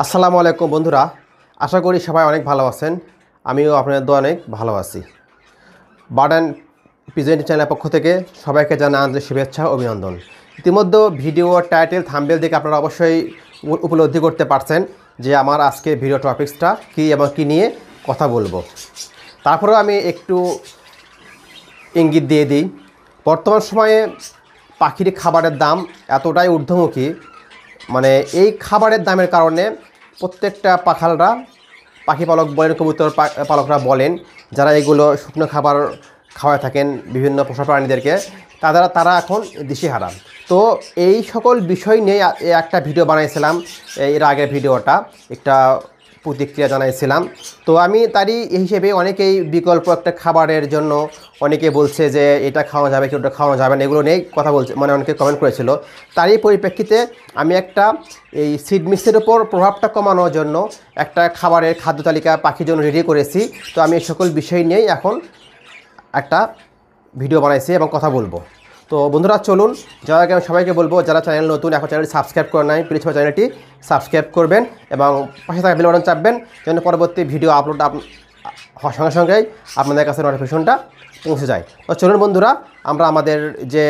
আসসালামু আলাইকুম বন্ধুরা, আশা করি সবাই অনেক ভালো আছেন। আমিও আপনাদের দোয়া অনেক ভালো আছি। বার্ড অ্যান্ড পিজন চ্যানেলের পক্ষ থেকে সবাইকে জানাই আন্তরিক শুভেচ্ছা ও অভিনন্দন। ইতিমধ্যে ভিডিও টাইটেল থাম্বনেল দেখে আপনারা অবশ্যই উপলব্ধি করতে পারছেন যে আমার আজকে ভিডিও টপিকসটা কী এবং কী নিয়ে কথা বলবো। তারপরেও আমি একটু ইঙ্গিত দিয়ে দিই। বর্তমান সময়ে পাখির খাবারের দাম এতটাই ঊর্ধ্বমুখী, মানে এই খাবারের দামের কারণে প্রত্যেকটা পাখি পালক বলেন, কবুতর পালকরা বলেন, যারা এগুলো শুকনো খাবার খাওয়ায় থাকেন বিভিন্ন পোষা প্রাণীদেরকে, তারা এখন দিশেহারা। তো এই সকল বিষয় নিয়ে একটা ভিডিও বানাইছিলাম। এর আগের ভিডিওটা একটা প্রতিক্রিয়া জানাইছিলাম। তো আমি তারই হিসেবে অনেকেই বিকল্প একটা খাবারের জন্য অনেকে বলছে যে এটা খাওয়া যাবে কি ওটা খাওয়া যাবে না, এগুলো নিয়ে কথা বলছে, মানে অনেকে কমেন্ট করেছিল। তারই পরিপ্রেক্ষিতে আমি একটা এই সিড মিক্সের উপর প্রভাবটা কমানোর জন্য একটা খাবারের খাদ্য তালিকা পাখির জন্য রেডি করেছি। তো আমি এই সকল বিষয় নিয়েই এখন একটা ভিডিও বানাইছি এবং কথা বলবো। তো বন্ধুরা চলুন, যারা আমি সবাইকে বলবো, যারা চ্যানেল নতুন এখন চ্যানেলটি সাবস্ক্রাইব করে নাই, প্লিজ চ্যানেলটি সাবস্ক্রাইব করবেন এবং পাশে থাকা বেল বাটন চাপবেন, যেন পরবর্তী ভিডিও আপলোড হওয়ার সঙ্গে সঙ্গেই আপনাদের কাছে নোটিফিকেশনটা পৌঁছে যায়। তো চলুন বন্ধুরা, আমরা আমাদের যে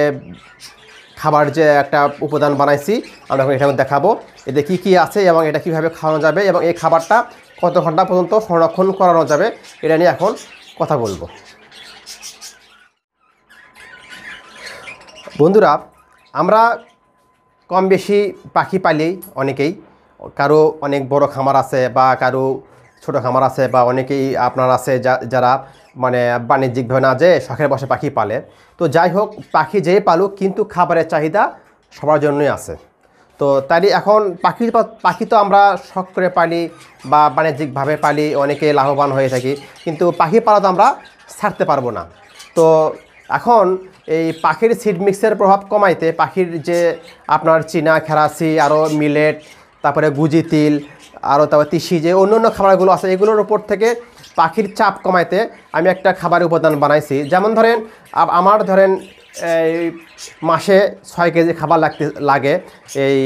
খাবার যে একটা উপাদান বানাইছি আমরা এখন এখানে দেখাবো এতে কী কী আছে এবং এটা কীভাবে খাওয়ানো যাবে এবং এই খাবারটা কত ঘন্টা পর্যন্ত সংরক্ষণ করানো যাবে, এটা নিয়ে এখন কথা বলবো। বন্ধুরা, আমরা কম বেশি পাখি পালি অনেকেই, কারো অনেক বড় খামার আছে বা কারো ছোট খামার আছে, বা অনেকেই আপনার আছে যারা মানে বাণিজ্যিকভাবে না যেয়ে শখের বসে পাখি পালে। তো যাই হোক, পাখি যেই পালুক কিন্তু খাবারের চাহিদা সবার জন্যই আছে। তো তাই এখন পাখি তো আমরা শখ করে পালি বা বাণিজ্যিকভাবে পালি, অনেকে লাভবান হয়ে থাকি, কিন্তু পাখি পালা তো আমরা ছাড়তে পারবো না। তো এখন এই পাখির সিড মিক্সের প্রভাব কমাইতে পাখির যে আপনার চীনা খেরাসি, আরও মিলেট, তারপরে গুজি তিল, আরও তারপর তিসি, যে অন্য অন্য খাবারগুলো আছে, এগুলোর উপর থেকে পাখির চাপ কমাইতে আমি একটা খাবারের উপাদান বানাইছি। যেমন ধরেন এই মাসে 6 কেজি খাবার লাগে। এই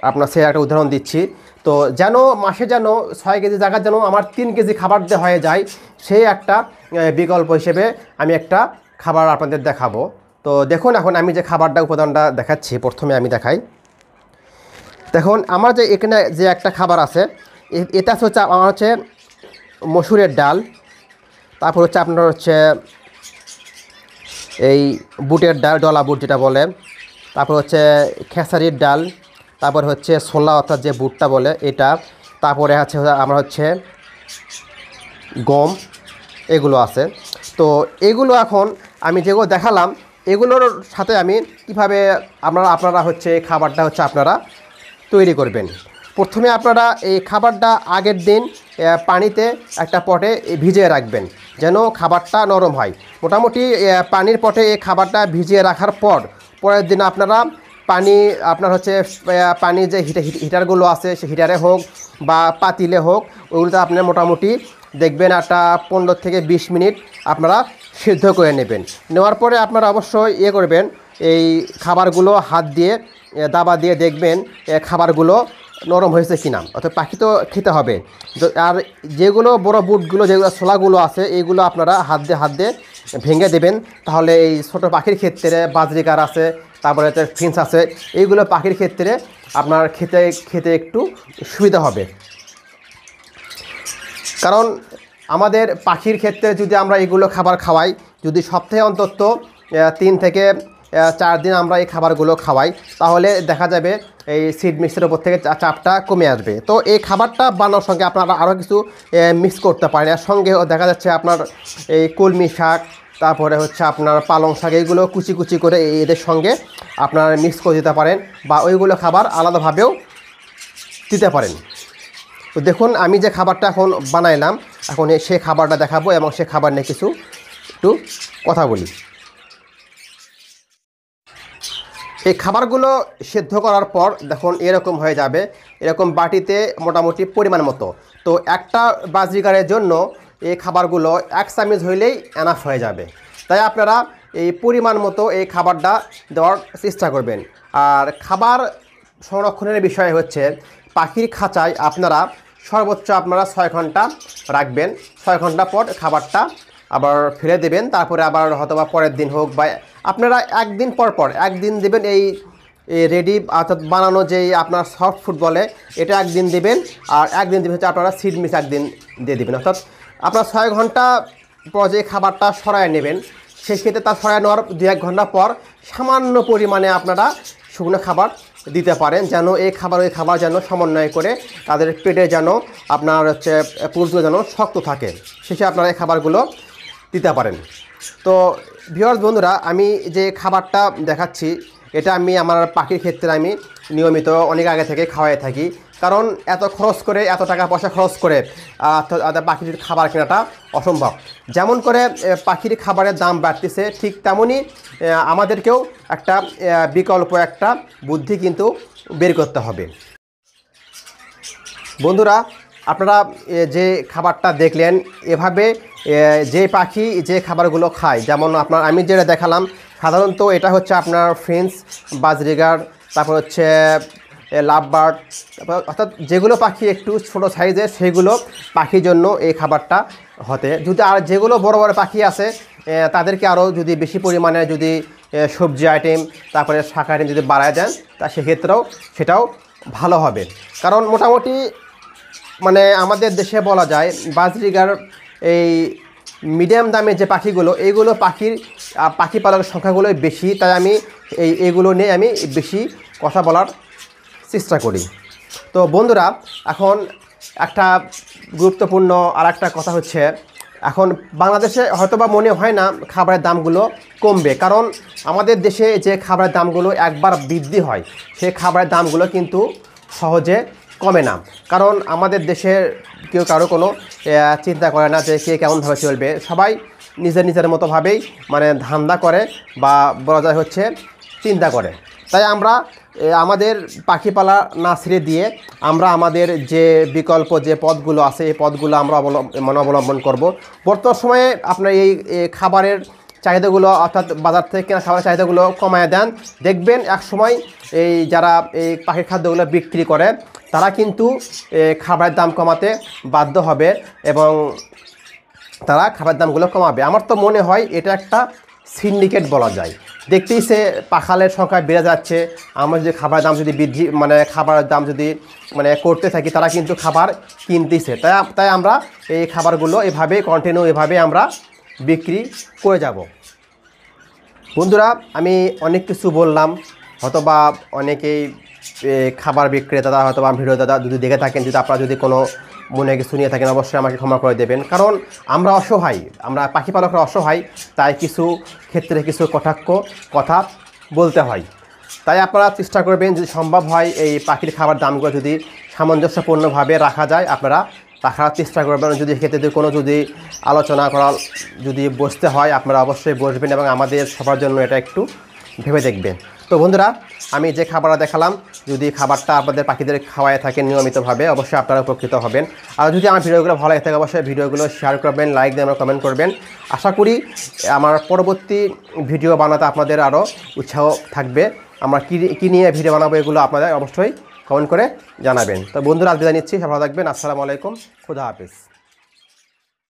আপনার সে একটা উদাহরণ দিচ্ছি। তো যেন মাসে যেন 6 কেজি জায়গা যেন আমার 3 কেজি খাবার দেওয়া হয়ে যায়, সেই একটা বিকল্প হিসেবে আমি একটা খাবার আপনাদের দেখাবো। তো দেখুন, এখন আমি যে খাবারটা উপাদানটা দেখাচ্ছি, প্রথমে আমি দেখাই। দেখুন, আমার যে এখানে যে একটা খাবার আছে, এটা হচ্ছে আমার হচ্ছে মসুরের ডাল, তারপর হচ্ছে আপনার হচ্ছে এই বুটের ডাল, ডলা বুট যেটা বলে, তারপর হচ্ছে খেসারির ডাল, তারপর হচ্ছে ছোলা অর্থাৎ যে বুটটা বলে এটা, তারপরে হচ্ছে আমার হচ্ছে গম, এগুলো আছে। তো এগুলো এখন আমি যেগুলো দেখালাম, এগুলোর সাথে আমি কীভাবে আপনারা হচ্ছে খাবারটা হচ্ছে আপনারা তৈরি করবেন। প্রথমে আপনারা এই খাবারটা আগের দিন পানিতে একটা পটে ভিজিয়ে রাখবেন, যেন খাবারটা নরম হয়। মোটামুটি পানির পটে এই খাবারটা ভিজিয়ে রাখার পরের দিন আপনারা আপনার হচ্ছে পানি যে হিটারগুলো আছে, সে হিটারে হোক বা পাতিলে হোক, ওগুলোতে আপনার মোটামুটি দেখবেন একটা 15 থেকে 20 মিনিট আপনারা সিদ্ধ করে নেবেন। নেওয়ার পরে আপনারা অবশ্যই করবেন, এই খাবারগুলো হাত দিয়ে দাবা দিয়ে দেখবেন খাবারগুলো নরম হয়েছে কিনা, অর্থাৎ পাখি তো খেতে হবে। আর যেগুলো বড় বুটগুলো, যেগুলো ছোলাগুলো আছে, এইগুলো আপনারা হাত দিয়ে ভেঙে দেবেন। তাহলে এই ছোটো পাখির ক্ষেত্রে বাজরিকার আছে, তারপরে ফিন্স আছে, এইগুলো পাখির ক্ষেত্রে আপনার খেতে একটু সুবিধা হবে। কারণ আমাদের পাখির ক্ষেত্রে যদি আমরা এগুলো খাবার খাওয়াই, যদি সপ্তাহে অন্তত 3 থেকে 4 দিন আমরা এই খাবারগুলো খাওয়াই, তাহলে দেখা যাবে এই সিড মিক্সের উপর থেকে চাপটা কমে আসবে। তো এই খাবারটা বানানোর সঙ্গে আপনারা আরও কিছু মিক্স করতে পারেন। এর সঙ্গে দেখা যাচ্ছে আপনার এই কলমি শাক, তারপরে হচ্ছে আপনার পালং শাক, এইগুলো কুচি কুচি করে এদের সঙ্গে আপনারা মিক্স করে দিতে পারেন, বা ওইগুলো খাবার আলাদাভাবেও দিতে পারেন। তো দেখুন, আমি যে খাবারটা এখন বানাইলাম, এখন সে খাবারটা দেখাবো এবং সে খাবার নিয়ে একটু কথা বলি। এই খাবারগুলো সেদ্ধ করার পর দেখুন এরকম হয়ে যাবে, এরকম বাটিতে মোটামুটি পরিমাণ মতো। তো একটা বাজরিকারের জন্য এই খাবারগুলো 1 চামচ হইলেই এনাফ হয়ে যাবে। তাই আপনারা এই পরিমাণ মতো এই খাবারটা দেওয়ার চেষ্টা করবেন। আর খাবার সংরক্ষণের বিষয় হচ্ছে, পাখির খাঁচায় আপনারা সর্বোচ্চ আপনারা 6 ঘন্টা রাখবেন। 6 ঘন্টা পর খাবারটা আবার ফেলে দেবেন। তারপরে আবার হয়তোবা পরের দিন হোক বা আপনারা একদিন পর একদিন দেবেন। এই রেডি অর্থাৎ বানানো যেই আপনার সফট ফুড বলে এটা একদিন দেবেন, আর একদিন দেবেন হচ্ছে আপনারা সিড মিক্স একদিন দিয়ে দেবেন। অর্থাৎ আপনার 6 ঘন্টা পর যে খাবারটা সরায় নেবেন, সেক্ষেত্রে তার সরায় নেওয়ার 2-1 ঘন্টা পর সামান্য পরিমাণে আপনারা শুকনো খাবার দিতে পারেন, যেন এই খাবার ওই খাবার যেন সমন্বয় করে তাদের পেটে যেন আপনার হচ্ছে পুরুষগুলো যেন শক্ত থাকে, শেষে আপনারা এই খাবারগুলো দিতে পারেন। তো ভিউয়ার্স বন্ধুরা, আমি যে খাবারটা দেখাচ্ছি এটা আমি আমার পাখির ক্ষেত্রে আমি নিয়মিত অনেক আগে থেকে খাওয়াই থাকি। কারণ এত খরচ করে, এত টাকা পয়সা খরচ করে পাখির খাবার কেনাটা অসম্ভব। যেমন করে পাখির খাবারের দাম বাড়তেছে, ঠিক তেমনই আমাদেরকেও একটা বিকল্প একটা বুদ্ধি কিন্তু বের করতে হবে। বন্ধুরা, আপনারা যে খাবারটা দেখলেন, এভাবে যে পাখি যে খাবারগুলো খায়, যেমন আপনার আমি যেটা দেখালাম, সাধারণত এটা হচ্ছে আপনার ফ্রেঞ্চ বাজরিগার, তারপর হচ্ছে লাভ বার্ড, অর্থাৎ যেগুলো পাখি একটু ছোটো সাইজের সেগুলো পাখির জন্য এই খাবারটা হতে। যদি আর যেগুলো বড় বড় পাখি আছে তাদেরকে আরও যদি বেশি পরিমাণে যদি সবজি আইটেম তারপরে শাক আইটেম যদি বাড়ায় দেন, তা সেক্ষেত্রেও সেটাও ভালো হবে। কারণ মোটামুটি মানে আমাদের দেশে বলা যায় বাজরিগার এই মিডিয়াম দামের যে পাখিগুলো, এইগুলো পাখি পালকের সংখ্যাগুলোই বেশি। তাই আমি এইগুলো নিয়ে আমি বেশি কথা বলার চেষ্টা করি। তো বন্ধুরা, এখন একটা গুরুত্বপূর্ণ আর একটা কথা হচ্ছে, এখন বাংলাদেশে হয়তোবা মনে হয় না খাবারের দামগুলো কমবে, কারণ আমাদের দেশে যে খাবারের দামগুলো একবার বৃদ্ধি হয়, সেই খাবারের দামগুলো কিন্তু সহজে কমে না। কারণ আমাদের দেশের কেউ কারো কোনো চিন্তা করে না যে কে কেমনভাবে চলবে, সবাই নিজের মতোভাবেই মানে ধান্দা করে বা বলা যায় হচ্ছে চিন্তা করে। তাই আমরা আমাদের পাখি পালা না ছেড়ে দিয়ে আমরা আমাদের যে বিকল্প যে পথগুলো আছে এই পথগুলো আমরা অবলম্বন করব। বর্তমান সময়ে আপনার এই খাবারের চাহিদাগুলো অর্থাৎ বাজার থেকে কেনা খাবারের চাহিদাগুলো কমায় দেন, দেখবেন এক সময় এই যারা এই পাখির খাদ্যগুলো বিক্রি করে তারা কিন্তু খাবারের দাম কমাতে বাধ্য হবে এবং তারা খাবারের দামগুলো কমাবে। আমার তো মনে হয় এটা একটা সিন্ডিকেট বলা যায়। দেখতেই সে পাখালের সংখ্যা বেড়ে যাচ্ছে, আমরা যদি খাবারের দাম যদি বৃদ্ধি খাবারের দাম যদি করতে থাকি, তারা কিন্তু খাবার কিনতেছে। তাই আমরা এই খাবারগুলো এভাবে কন্টিনিউ এভাবে আমরা বিক্রি করে যাব। বন্ধুরা, আমি অনেক কিছু বললাম, হয়তোবা অনেকেই খাবার বিক্রেতারা হয়তোবা ভিডিও দাদা যদি দেখে থাকেন, যদি আপনারা যদি কোনো মনে কিছু নিয়ে থাকেন অবশ্যই আমাকে ক্ষমা করে দেবেন। কারণ আমরা অসহায়, আমরা পাখি পালকরা অসহায়, তাই কিছু ক্ষেত্রে কিছু কটাক্ষ কথা বলতে হয়। তাই আপনারা চেষ্টা করবেন যদি সম্ভব হয় এই পাখির খাবার দামগুলো যদি সামঞ্জস্যপূর্ণভাবে রাখা যায়, আপনারা রাখার চেষ্টা করবেন। যদি ক্ষেত্রে কোনো যদি আলোচনা করা যদি বসতে হয়, আপনারা অবশ্যই বসবেন এবং আমাদের সবার জন্য এটা একটু ভেবে দেখবেন। তো বন্ধুরা, আমি যে খাবারটা দেখালাম, যদি খাবারটা আপনাদের পাখিদের খাওয়ায় থাকেন নিয়মিতভাবে, অবশ্যই আপনারা উপকৃত হবেন। আর যদি আমার ভিডিওগুলো ভালো লাগে থাকে অবশ্যই ভিডিওগুলো শেয়ার করবেন, লাইক দিয়ে আমরা কমেন্ট করবেন। আশা করি আমার পরবর্তী ভিডিও বানাতে আপনাদের আরও উৎসাহ থাকবে। আমরা কী নিয়ে ভিডিও বানাবো এগুলো আপনাদের অবশ্যই কমেন্ট করে জানাবেন। তো বন্ধুরা, আজ বিদায় নিচ্ছি, ভালো থাকবেন। আসসালামু আলাইকুম, খুদা হাফেজ।